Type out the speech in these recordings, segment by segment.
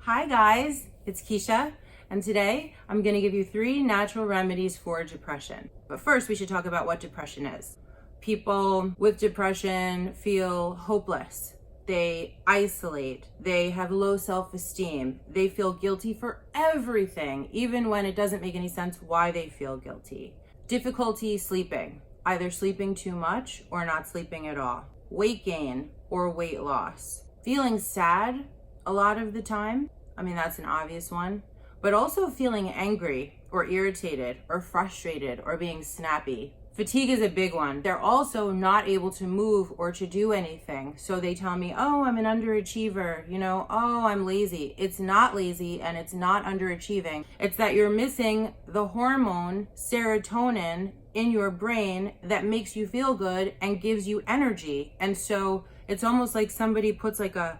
Hi guys, it's Keisha, and today I'm going to give you 3 natural remedies for depression. But first, we should talk about what depression is. People with depression feel hopeless. They isolate. They have low self-esteem. They feel guilty for everything, even when it doesn't make any sense why they feel guilty. Difficulty sleeping, either sleeping too much or not sleeping at all. Weight gain or weight loss. Feeling sad a lot of the time. I mean, that's an obvious one. But also feeling angry or irritated or frustrated or being snappy. Fatigue is a big one. They're also not able to move or to do anything. So they tell me, oh, I'm an underachiever, oh, I'm lazy. It's not lazy and it's not underachieving. It's that you're missing the hormone serotonin in your brain that makes you feel good and gives you energy. And so it's almost like somebody puts like a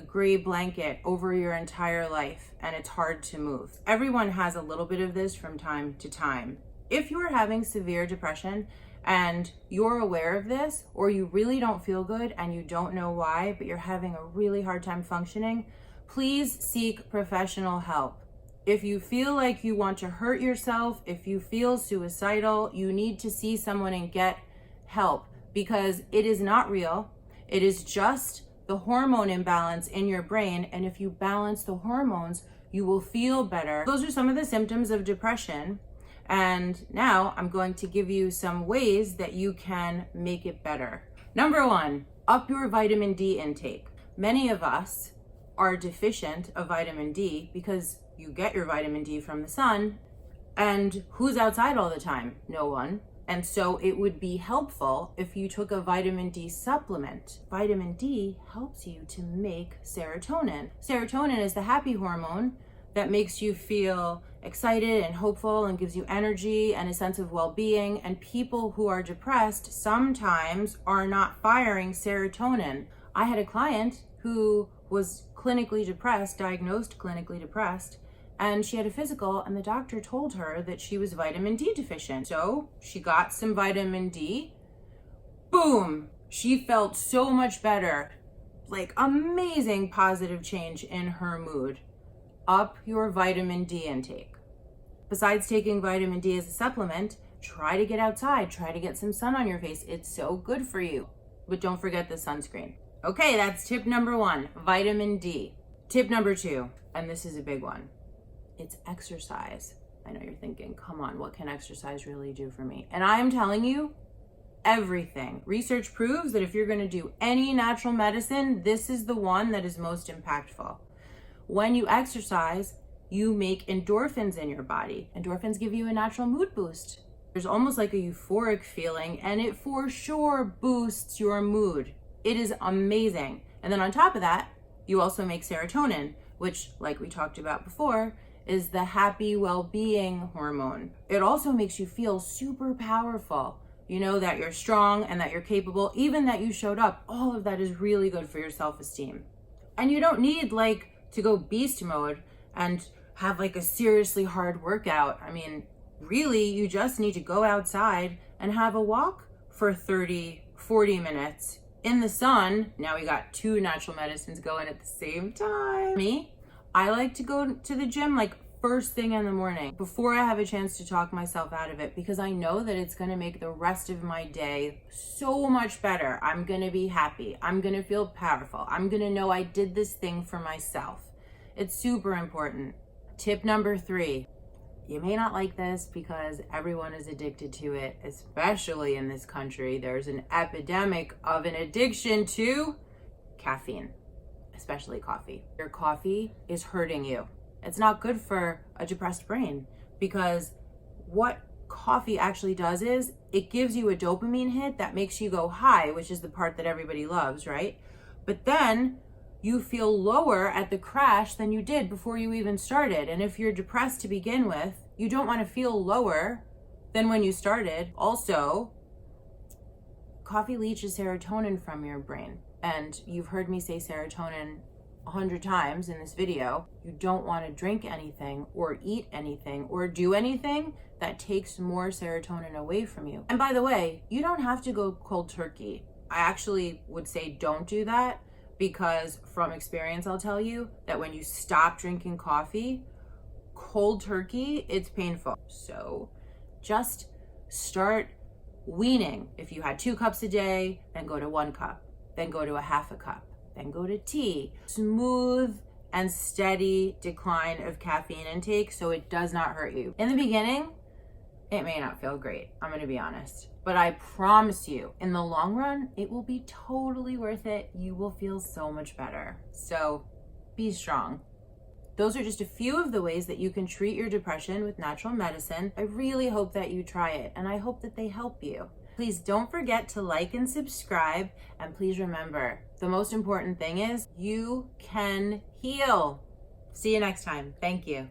gray blanket over your entire life and it's hard to move. Everyone has a little bit of this from time to time. If you're having severe depression and you're aware of this, or you really don't feel good and you don't know why, but you're having a really hard time functioning, please seek professional help. If you feel like you want to hurt yourself, if you feel suicidal, you need to see someone and get help, because it is not real. It is just the hormone imbalance in your brain, and if you balance the hormones, you will feel better. Those are some of the symptoms of depression, and now I'm going to give you some ways that you can make it better. Number 1, up your vitamin D intake. Many of us are deficient of vitamin D because you get your vitamin D from the sun, and who's outside all the time? No one. And so it would be helpful if you took a vitamin D supplement. Vitamin D helps you to make serotonin. Serotonin is the happy hormone that makes you feel excited and hopeful and gives you energy and a sense of well-being. And people who are depressed sometimes are not firing serotonin. I had a client who was clinically depressed, diagnosed clinically depressed, and she had a physical, and the doctor told her that she was vitamin D deficient. So she got some vitamin D. Boom! She felt so much better. Like amazing positive change in her mood. Up your vitamin D intake. Besides taking vitamin D as a supplement, try to get outside. Try to get some sun on your face. It's so good for you. But don't forget the sunscreen. Okay, that's tip number 1, vitamin D. Tip number 2, and this is a big one. It's exercise. I know you're thinking, come on, what can exercise really do for me? And I am telling you, everything. Research proves that if you're going to do any natural medicine, this is the one that is most impactful. When you exercise, you make endorphins in your body. Endorphins give you a natural mood boost. There's almost like a euphoric feeling, and it for sure boosts your mood. It is amazing. And then on top of that, you also make serotonin, which, like we talked about before, is the happy well-being hormone. It also makes you feel super powerful. You know that you're strong and that you're capable, even that you showed up. All of that is really good for your self-esteem. And you don't need to go beast mode and have a seriously hard workout. I mean, really, you just need to go outside and have a walk for 30, 40 minutes in the sun. Now we got 2 natural medicines going at the same time. I like to go to the gym first thing in the morning before I have a chance to talk myself out of it, because I know that it's going to make the rest of my day so much better. I'm going to be happy. I'm going to feel powerful. I'm going to know I did this thing for myself. It's super important. Tip number 3. You may not like this because everyone is addicted to it, especially in this country. There's an epidemic of an addiction to caffeine, especially coffee. Your coffee is hurting you. It's not good for a depressed brain, because what coffee actually does is it gives you a dopamine hit that makes you go high, which is the part that everybody loves, right? But then you feel lower at the crash than you did before you even started. And if you're depressed to begin with, you don't want to feel lower than when you started. Also, coffee leaches serotonin from your brain. And you've heard me say serotonin 100 times in this video. You don't want to drink anything or eat anything or do anything that takes more serotonin away from you. And by the way, you don't have to go cold turkey. I actually would say don't do that, because from experience, I'll tell you that when you stop drinking coffee, cold turkey, it's painful. So just start weaning. If you had 2 cups a day, then go to 1 cup, then go to a half a cup, then go to tea. Smooth and steady decline of caffeine intake so it does not hurt you. In the beginning, it may not feel great, I'm gonna be honest, but I promise you, in the long run, it will be totally worth it. You will feel so much better. So be strong. Those are just a few of the ways that you can treat your depression with natural medicine. I really hope that you try it, and I hope that they help you. Please don't forget to like and subscribe, and please remember, the most important thing is you can heal. See you next time. Thank you.